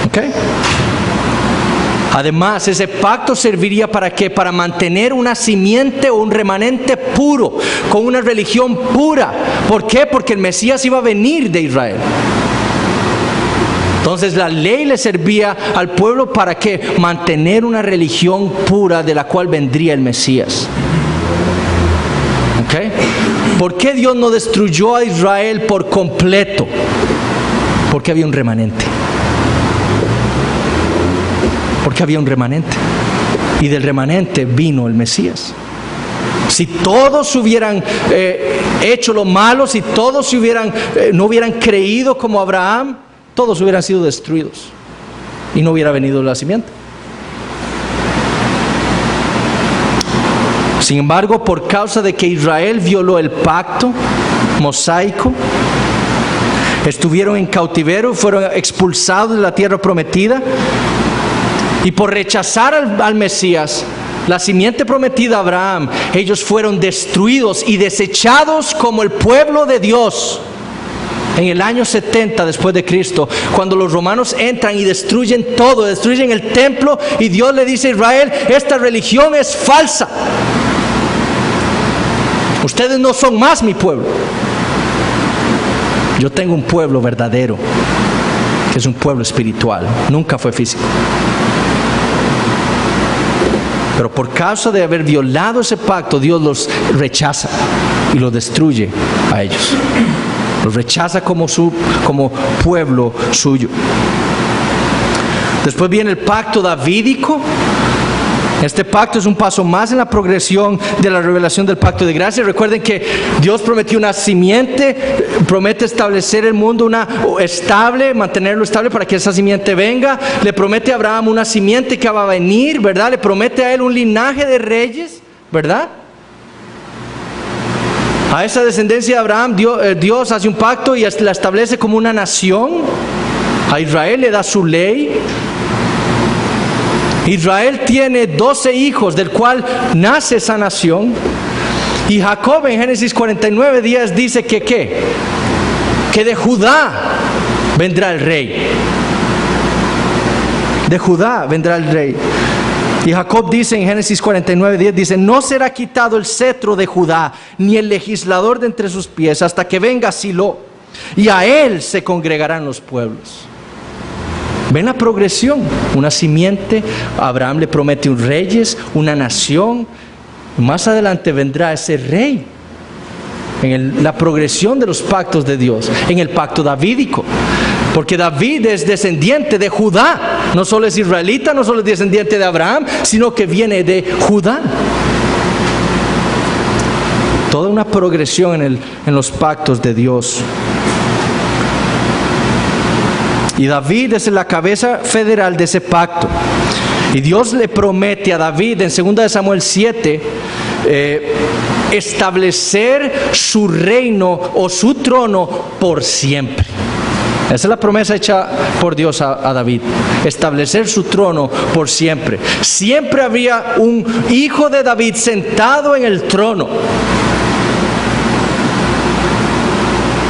¿Ok? Además, ese pacto serviría ¿para qué? Para mantener una simiente o un remanente puro, con una religión pura. ¿Por qué? Porque el Mesías iba a venir de Israel. Entonces la ley le servía al pueblo ¿para qué? Mantener una religión pura de la cual vendría el Mesías. ¿Ok? ¿Por qué Dios no destruyó a Israel por completo? Porque había un remanente. Porque había un remanente. Y del remanente vino el Mesías. Si todos hubieran hecho lo malo, si todos no hubieran creído como Abraham, todos hubieran sido destruidos. Y no hubiera venido la simiente. Sin embargo, por causa de que Israel violó el pacto mosaico, estuvieron en cautiverio, fueron expulsados de la tierra prometida, y por rechazar al Mesías, la simiente prometida a Abraham, ellos fueron destruidos y desechados como el pueblo de Dios. En el año 70 después de Cristo, cuando los romanos entran y destruyen todo, destruyen el templo, y Dios le dice a Israel: esta religión es falsa. Ustedes no son más mi pueblo. Yo tengo un pueblo verdadero, que es un pueblo espiritual, nunca fue físico. Pero por causa de haber violado ese pacto, Dios los rechaza y los destruye a ellos. Los rechaza como pueblo suyo. Después viene el pacto davídico. Este pacto es un paso más en la progresión de la revelación del pacto de gracia. Recuerden que Dios prometió una simiente, promete establecer el mundo estable, mantenerlo estable para que esa simiente venga. Le promete a Abraham una simiente que va a venir, ¿verdad? Le promete a él un linaje de reyes, ¿verdad? A esa descendencia de Abraham Dios hace un pacto y la establece como una nación. A Israel le da su ley. Israel tiene 12 hijos, del cual nace esa nación. Y Jacob en Génesis 49:10 dice que ¿qué? Que de Judá vendrá el rey. De Judá vendrá el rey. Y Jacob dice en Génesis 49:10, dice: no será quitado el cetro de Judá, ni el legislador de entre sus pies, hasta que venga Silo, y a él se congregarán los pueblos. ¿Ven la progresión? Una simiente, Abraham le promete un reyes, una nación. Más adelante vendrá ese rey. En la progresión de los pactos de Dios, en el pacto davídico. Porque David es descendiente de Judá. No solo es israelita, no solo es descendiente de Abraham, sino que viene de Judá. Toda una progresión en los pactos de Dios. Y David es la cabeza federal de ese pacto. Y Dios le promete a David en 2 Samuel 7 establecer su reino o su trono por siempre. Esa es la promesa hecha por Dios a David. Establecer su trono por siempre. Siempre había un hijo de David sentado en el trono.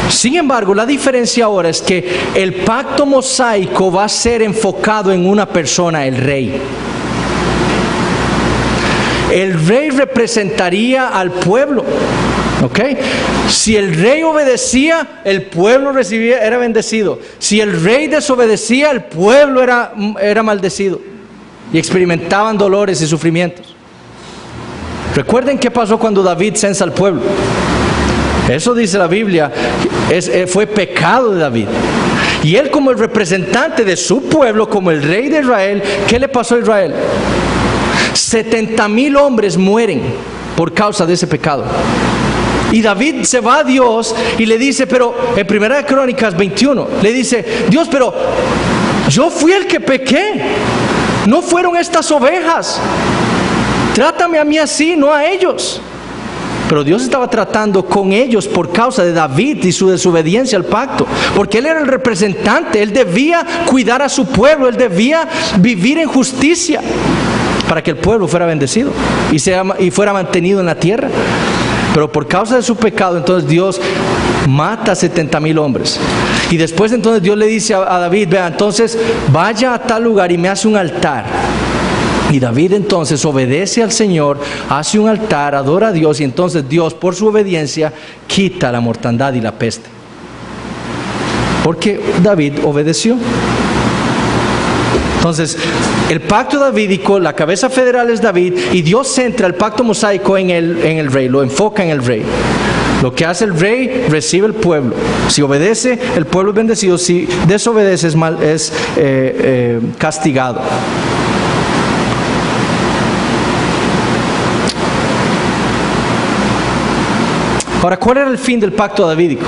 Sin embargo, la diferencia ahora es que el pacto mosaico va a ser enfocado en una persona, el rey. El rey representaría al pueblo. ¿Ok? Si el rey obedecía, el pueblo era bendecido. Si el rey desobedecía, el pueblo era maldecido. Y experimentaban dolores y sufrimientos. Recuerden qué pasó cuando David censa al pueblo. Eso dice la Biblia, fue pecado de David. Y él, como el representante de su pueblo, como el rey de Israel, ¿qué le pasó a Israel? 70,000 hombres mueren por causa de ese pecado. Y David se va a Dios y le dice, pero en 1 Crónicas 21, le dice, Dios, pero yo fui el que pequé, no fueron estas ovejas. Trátame a mí así, no a ellos. Pero Dios estaba tratando con ellos por causa de David y su desobediencia al pacto. Porque él era el representante, él debía cuidar a su pueblo, él debía vivir en justicia para que el pueblo fuera bendecido y fuera mantenido en la tierra. Pero por causa de su pecado, entonces Dios mata a 70,000 hombres. Y después entonces Dios le dice a David, vea, entonces vaya a tal lugar y me hace un altar. Y David entonces obedece al Señor, hace un altar, adora a Dios, y entonces Dios por su obediencia quita la mortandad y la peste. Porque David obedeció. Entonces, el pacto davídico, la cabeza federal es David, y Dios centra el pacto mosaico en el rey, lo enfoca en el rey. Lo que hace el rey, recibe el pueblo. Si obedece, el pueblo es bendecido. Si desobedece, es castigado. Ahora, ¿cuál era el fin del pacto davídico?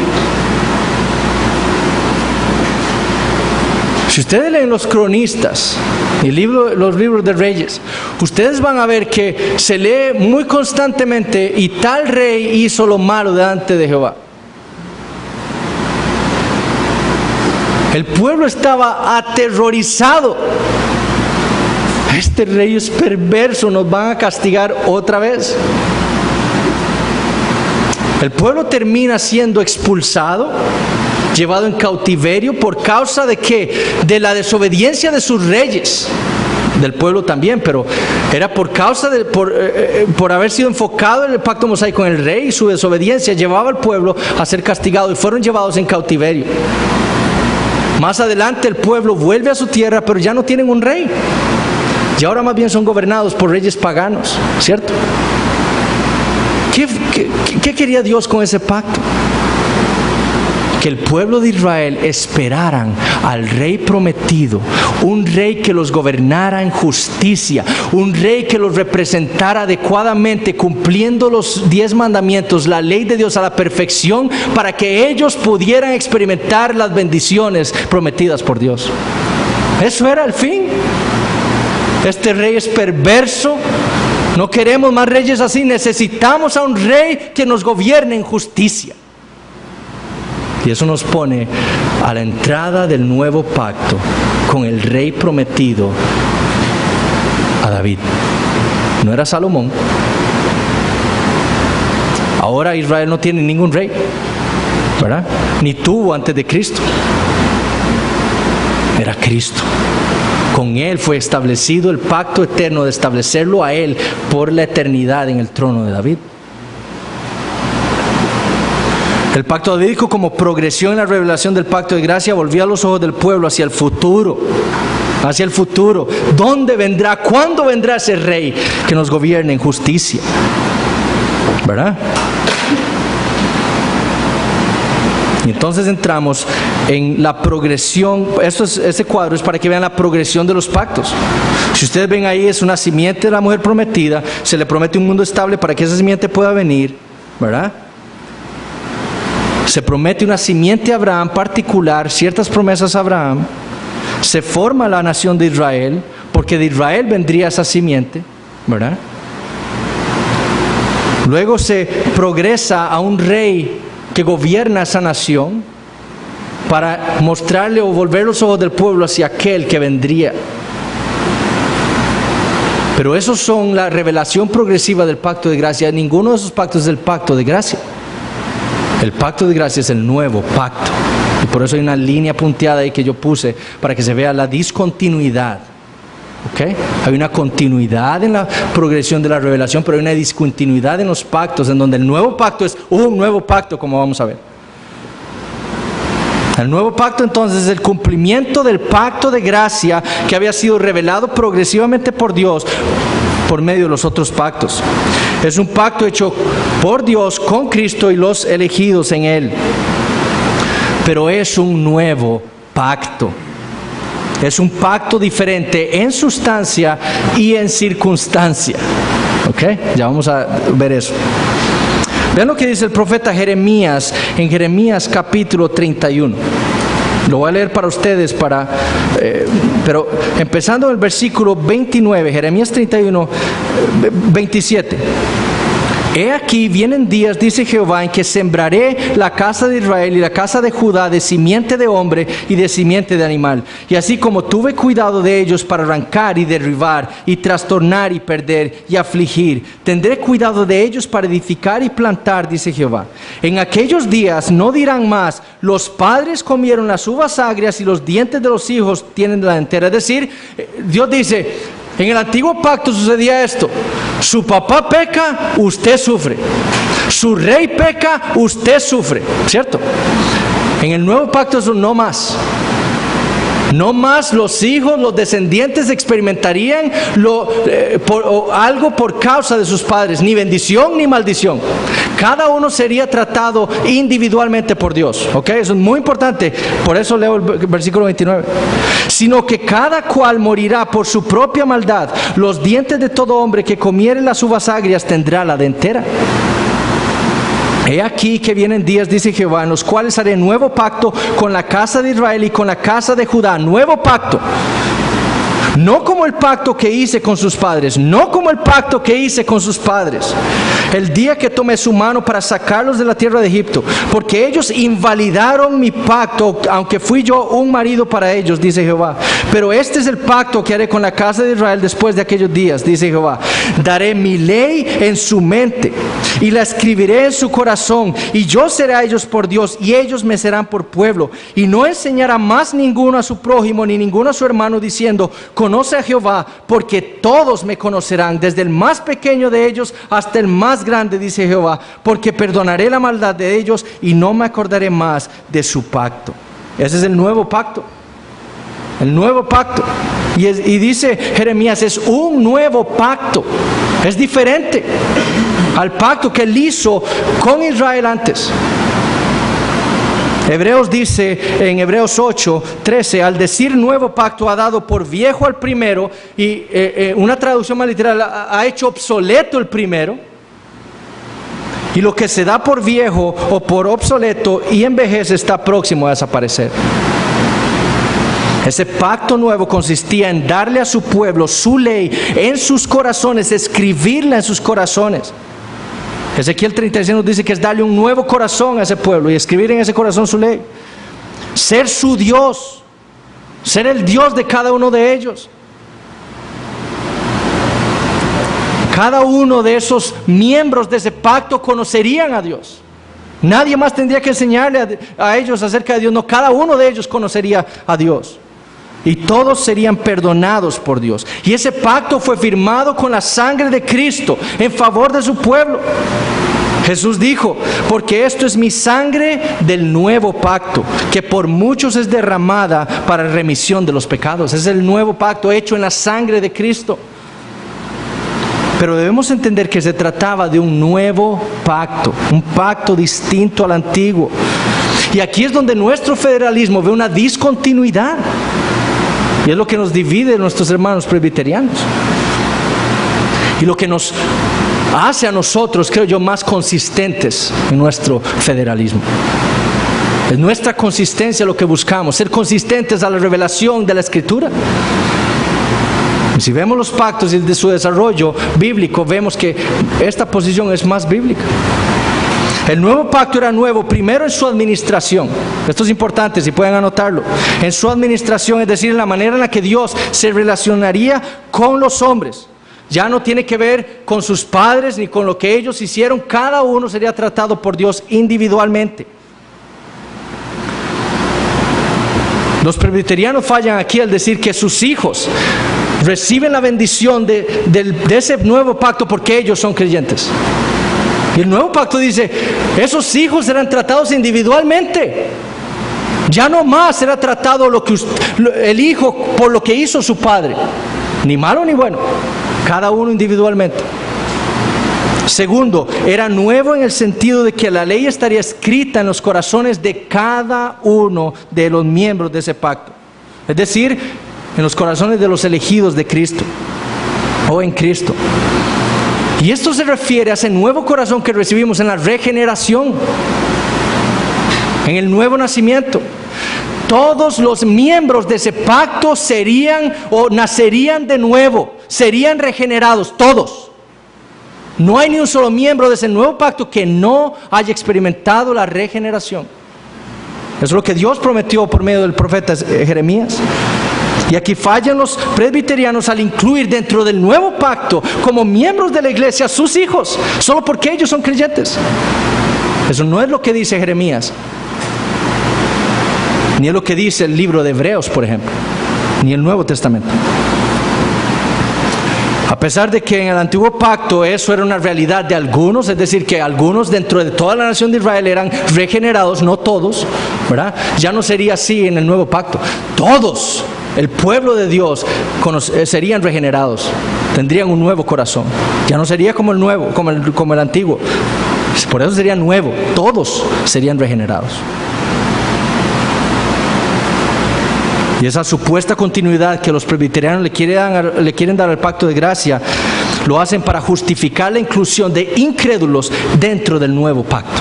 Si ustedes leen los cronistas y los libros de reyes, ustedes van a ver que se lee muy constantemente, y tal rey hizo lo malo delante de Jehová. El pueblo estaba aterrorizado. Este rey es perverso, nos van a castigar otra vez. El pueblo termina siendo expulsado, llevado en cautiverio por causa de ¿qué? De la desobediencia de sus reyes, del pueblo también, pero era por causa por haber sido enfocado en el pacto mosaico en el rey, y su desobediencia llevaba al pueblo a ser castigado y fueron llevados en cautiverio. Más adelante el pueblo vuelve a su tierra, pero ya no tienen un rey, y ahora más bien son gobernados por reyes paganos, ¿cierto? ¿Qué quería Dios con ese pacto? Que el pueblo de Israel esperaran al rey prometido, un rey que los gobernara en justicia, un rey que los representara adecuadamente, cumpliendo los 10 mandamientos, la ley de Dios a la perfección, para que ellos pudieran experimentar las bendiciones prometidas por Dios. Eso era el fin. Este rey es perverso. No queremos más reyes así, necesitamos a un rey que nos gobierne en justicia. Y eso nos pone a la entrada del nuevo pacto con el rey prometido a David. No era Salomón. Ahora Israel no tiene ningún rey, ¿verdad? Ni tuvo antes de Cristo. Era Cristo. Con Él fue establecido el pacto eterno de establecerlo a Él por la eternidad en el trono de David. El pacto davídico, como progresión en la revelación del pacto de gracia, volvía los ojos del pueblo hacia el futuro. Hacia el futuro. ¿Dónde vendrá? ¿Cuándo vendrá ese rey que nos gobierne en justicia? ¿Verdad? Y entonces entramos en la progresión. Ese cuadro es para que vean la progresión de los pactos. Si ustedes ven ahí, es una simiente de la mujer prometida. Se le promete un mundo estable para que esa simiente pueda venir, ¿verdad? Se promete una simiente a Abraham particular, ciertas promesas a Abraham. Se forma la nación de Israel, porque de Israel vendría esa simiente, ¿verdad? Luego se progresa a un rey que gobierna esa nación para mostrarle o volver los ojos del pueblo hacia aquel que vendría. Pero esos son la revelación progresiva del pacto de gracia. Ninguno de esos pactos es el pacto de gracia. El pacto de gracia es el nuevo pacto. Y por eso hay una línea punteada ahí que yo puse para que se vea la discontinuidad. ¿Okay? Hay una continuidad en la progresión de la revelación, pero hay una discontinuidad en los pactos, en donde el nuevo pacto es un nuevo pacto, como vamos a ver. El nuevo pacto entonces es el cumplimiento del pacto de gracia que había sido revelado progresivamente por Dios por medio de los otros pactos. Es un pacto hecho por Dios con Cristo y los elegidos en Él. Pero es un nuevo pacto. Es un pacto diferente en sustancia y en circunstancia. ¿Ok? Ya vamos a ver eso. Vean lo que dice el profeta Jeremías en Jeremías capítulo 31. Lo voy a leer para ustedes, pero empezando en el versículo 29, Jeremías 31, 27. He aquí, vienen días, dice Jehová, en que sembraré la casa de Israel y la casa de Judá de simiente de hombre y de simiente de animal. Y así como tuve cuidado de ellos para arrancar y derribar y trastornar y perder y afligir, tendré cuidado de ellos para edificar y plantar, dice Jehová. En aquellos días no dirán más, los padres comieron las uvas agrias y los dientes de los hijos tienen la entera. Es decir, Dios dice, en el antiguo pacto sucedía esto: su papá peca, usted sufre; su rey peca, usted sufre, ¿cierto? En el nuevo pacto eso no más. No más los hijos, los descendientes experimentarían algo por causa de sus padres, ni bendición ni maldición. Cada uno sería tratado individualmente por Dios, ¿ok? Eso es muy importante, por eso leo el versículo 29. Sino que cada cual morirá por su propia maldad. Los dientes de todo hombre que comiere las uvas agrias tendrá la dentera. He aquí que vienen días, dice Jehová, en los cuales haré nuevo pacto con la casa de Israel y con la casa de Judá. Nuevo pacto. No como el pacto que hice con sus padres, no como el pacto que hice con sus padres, el día que tomé su mano para sacarlos de la tierra de Egipto, porque ellos invalidaron mi pacto, aunque fui yo un marido para ellos, dice Jehová. Pero este es el pacto que haré con la casa de Israel después de aquellos días, dice Jehová. Daré mi ley en su mente y la escribiré en su corazón, y yo seré a ellos por Dios y ellos me serán por pueblo. Y no enseñará más ninguno a su prójimo ni ninguno a su hermano diciendo, conoce a Jehová, porque todos me conocerán, desde el más pequeño de ellos hasta el más grande, dice Jehová, porque perdonaré la maldad de ellos y no me acordaré más de su pacto. Ese es el nuevo pacto. El nuevo pacto. Y dice Jeremías, es un nuevo pacto. Es diferente al pacto que él hizo con Israel antes. Hebreos dice en Hebreos 8:13, al decir nuevo pacto ha dado por viejo al primero, y una traducción más literal, ha hecho obsoleto el primero, y lo que se da por viejo o por obsoleto y envejece está próximo a desaparecer. Ese pacto nuevo consistía en darle a su pueblo su ley en sus corazones, escribirla en sus corazones. Ezequiel 36 nos dice que es darle un nuevo corazón a ese pueblo y escribir en ese corazón su ley. Ser su Dios, ser el Dios de cada uno de ellos. Cada uno de esos miembros de ese pacto conocerían a Dios. Nadie más tendría que enseñarle a ellos acerca de Dios. No, cada uno de ellos conocería a Dios. Y todos serían perdonados por Dios. Y ese pacto fue firmado con la sangre de Cristo en favor de su pueblo. Jesús dijo, porque esto es mi sangre del nuevo pacto, que por muchos es derramada para remisión de los pecados. Es el nuevo pacto hecho en la sangre de Cristo. Pero debemos entender que se trataba de un nuevo pacto, un pacto distinto al antiguo. Y aquí es donde nuestro federalismo ve una discontinuidad. Y es lo que nos divide de nuestros hermanos presbiterianos. Y lo que nos hace a nosotros, creo yo, más consistentes en nuestro federalismo. Es nuestra consistencia lo que buscamos, ser consistentes a la revelación de la Escritura. Y si vemos los pactos y de su desarrollo bíblico, vemos que esta posición es más bíblica. El nuevo pacto era nuevo primero en su administración. Esto es importante, si pueden anotarlo. En su administración, es decir, en la manera en la que Dios se relacionaría con los hombres. Ya no tiene que ver con sus padres ni con lo que ellos hicieron. Cada uno sería tratado por Dios individualmente. Los presbiterianos fallan aquí al decir que sus hijos reciben la bendición de ese nuevo pacto porque ellos son creyentes. Y el nuevo pacto dice, esos hijos serán tratados individualmente. Ya no más será tratado el hijo por lo que hizo su padre, ni malo ni bueno, cada uno individualmente. Segundo, era nuevo en el sentido de que la ley estaría escrita en los corazones de cada uno de los miembros de ese pacto. Es decir, en los corazones de los elegidos de Cristo o en Cristo. Y esto se refiere a ese nuevo corazón que recibimos en la regeneración, en el nuevo nacimiento. Todos los miembros de ese pacto serían o nacerían de nuevo, serían regenerados, todos. No hay ni un solo miembro de ese nuevo pacto que no haya experimentado la regeneración. Eso es lo que Dios prometió por medio del profeta Jeremías. Y aquí fallan los presbiterianos al incluir dentro del nuevo pacto como miembros de la iglesia a sus hijos, solo porque ellos son creyentes. Eso no es lo que dice Jeremías, ni es lo que dice el libro de Hebreos, por ejemplo, ni el Nuevo Testamento. A pesar de que en el antiguo pacto eso era una realidad de algunos, es decir, que algunos dentro de toda la nación de Israel eran regenerados, no todos, ¿verdad? Ya no sería así en el nuevo pacto. Todos, el pueblo de Dios, serían regenerados, tendrían un nuevo corazón. Ya no sería como el nuevo, como el antiguo. Por eso sería nuevo, todos serían regenerados. Y esa supuesta continuidad que los presbiterianos le quieren dar al pacto de gracia, lo hacen para justificar la inclusión de incrédulos dentro del nuevo pacto.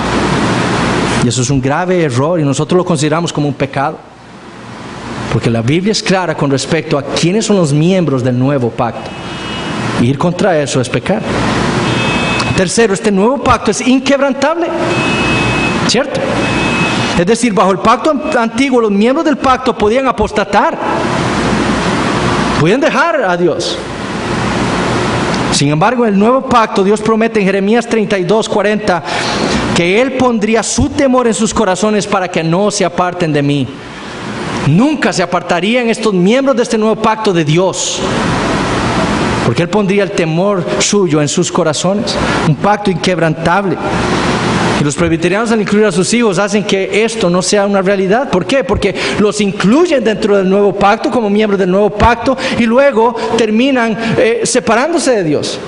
Y eso es un grave error y nosotros lo consideramos como un pecado. Porque la Biblia es clara con respecto a quiénes son los miembros del nuevo pacto. Ir contra eso es pecar. Tercero, este nuevo pacto es inquebrantable, ¿cierto? Es decir, bajo el pacto antiguo, los miembros del pacto podían apostatar, podían dejar a Dios. Sin embargo, en el nuevo pacto, Dios promete en Jeremías 32:40 que Él pondría su temor en sus corazones para que no se aparten de mí. Nunca se apartarían estos miembros de este nuevo pacto de Dios, porque Él pondría el temor suyo en sus corazones. Un pacto inquebrantable. Y los presbiterianos, al incluir a sus hijos, hacen que esto no sea una realidad. ¿Por qué? Porque los incluyen dentro del nuevo pacto como miembros del nuevo pacto y luego terminan separándose de Dios,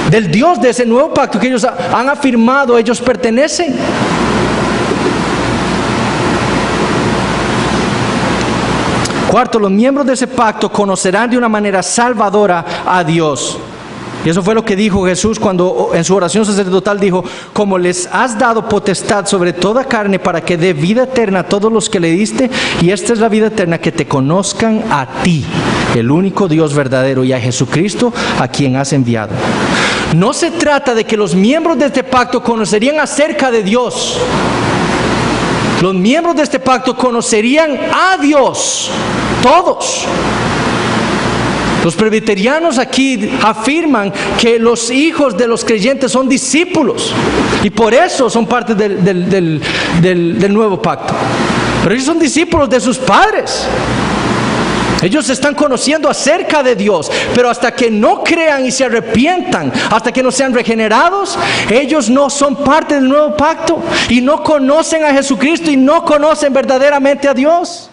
del Dios de ese nuevo pacto que ellos han afirmado ellos pertenecen. Cuarto, los miembros de ese pacto conocerán de una manera salvadora a Dios. Y eso fue lo que dijo Jesús cuando en su oración sacerdotal dijo: como les has dado potestad sobre toda carne para que dé vida eterna a todos los que le diste, y esta es la vida eterna, que te conozcan a ti, el único Dios verdadero, y a Jesucristo a quien has enviado. No se trata de que los miembros de este pacto conocerían acerca de Dios. Los miembros de este pacto conocerían a Dios, todos. Los presbiterianos aquí afirman que los hijos de los creyentes son discípulos y por eso son parte del nuevo pacto. Pero ellos son discípulos de sus padres. Ellos están conociendo acerca de Dios, pero hasta que no crean y se arrepientan, hasta que no sean regenerados, ellos no son parte del nuevo pacto y no conocen a Jesucristo y no conocen verdaderamente a Dios,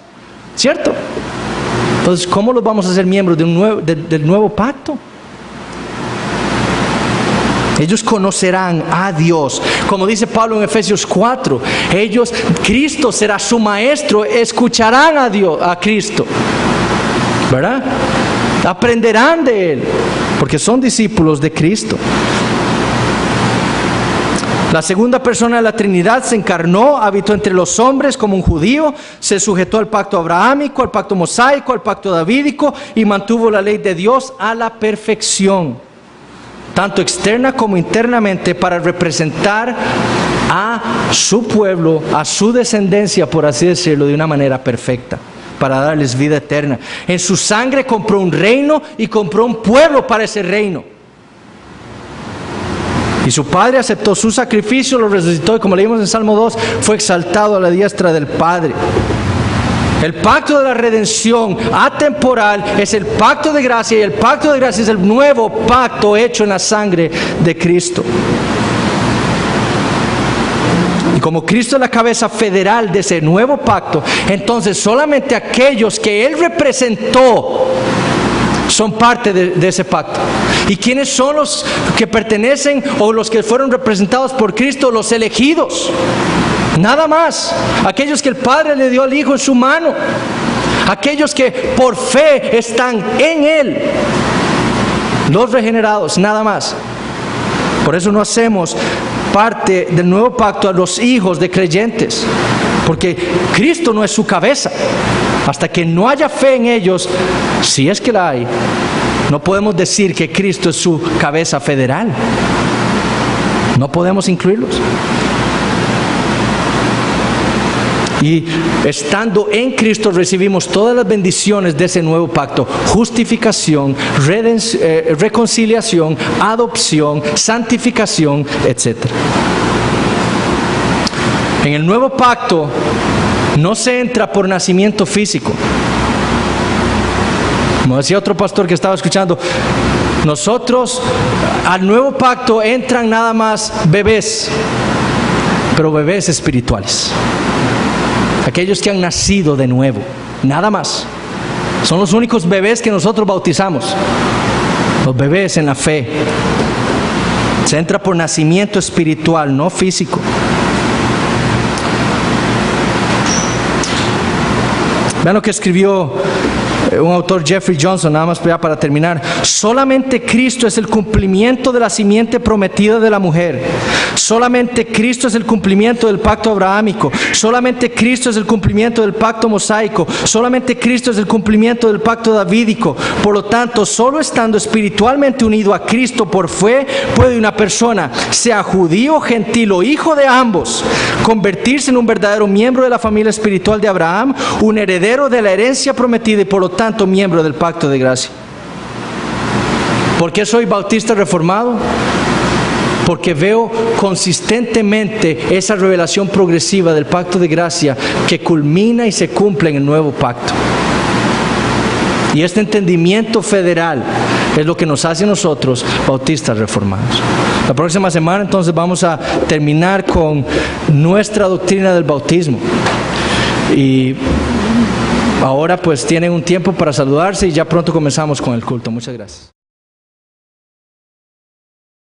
¿cierto? Entonces, ¿cómo los vamos a hacer miembros del nuevo pacto? Ellos conocerán a Dios. Como dice Pablo en Efesios 4, Cristo será su maestro, escucharán a Dios, a Cristo, ¿verdad? Aprenderán de Él, porque son discípulos de Cristo. La segunda persona de la Trinidad se encarnó, habitó entre los hombres como un judío, se sujetó al pacto abrahámico, al pacto mosaico, al pacto davídico y mantuvo la ley de Dios a la perfección, tanto externa como internamente, para representar a su pueblo, a su descendencia, por así decirlo, de una manera perfecta, para darles vida eterna. En su sangre compró un reino y compró un pueblo para ese reino. Y su Padre aceptó su sacrificio, lo resucitó y, como leímos en Salmo 2, fue exaltado a la diestra del Padre. El pacto de la redención atemporal es el pacto de gracia, y el pacto de gracia es el nuevo pacto hecho en la sangre de Cristo. Y como Cristo es la cabeza federal de ese nuevo pacto, entonces solamente aquellos que Él representó son parte de ese pacto. ¿Y quiénes son los que pertenecen o los que fueron representados por Cristo? Los elegidos. Nada más. Aquellos que el Padre le dio al Hijo en su mano. Aquellos que por fe están en Él. Los regenerados, nada más. Por eso no hacemos parte del nuevo pacto a los hijos de creyentes, porque Cristo no es su cabeza. Hasta que no haya fe en ellos, si es que la hay, no podemos decir que Cristo es su cabeza federal. No podemos incluirlos. Y estando en Cristo recibimos todas las bendiciones de ese nuevo pacto: justificación, reconciliación, adopción, santificación, etc. En el nuevo pacto no se entra por nacimiento físico. Como decía otro pastor que estaba escuchando, nosotros al nuevo pacto entran nada más bebés, pero bebés espirituales. Aquellos que han nacido de nuevo, nada más. Son los únicos bebés que nosotros bautizamos. Los bebés en la fe. Se entra por nacimiento espiritual, no físico. Vean lo que escribió un autor, Jeffrey Johnson, nada más para terminar. Solamente Cristo es el cumplimiento de la simiente prometida de la mujer. Solamente Cristo es el cumplimiento del pacto abrahámico. Solamente Cristo es el cumplimiento del pacto mosaico. Solamente Cristo es el cumplimiento del pacto davídico. Por lo tanto, solo estando espiritualmente unido a Cristo por fe, puede una persona, sea judío o gentil o hijo de ambos, convertirse en un verdadero miembro de la familia espiritual de Abraham, un heredero de la herencia prometida y por lo tanto miembro del pacto de gracia. ¿Por qué soy bautista reformado? Porque veo consistentemente esa revelación progresiva del pacto de gracia que culmina y se cumple en el nuevo pacto. Y este entendimiento federal es lo que nos hace a nosotros bautistas reformados. La próxima semana entonces vamos a terminar con nuestra doctrina del bautismo. Y ahora pues tienen un tiempo para saludarse y ya pronto comenzamos con el culto. Muchas gracias.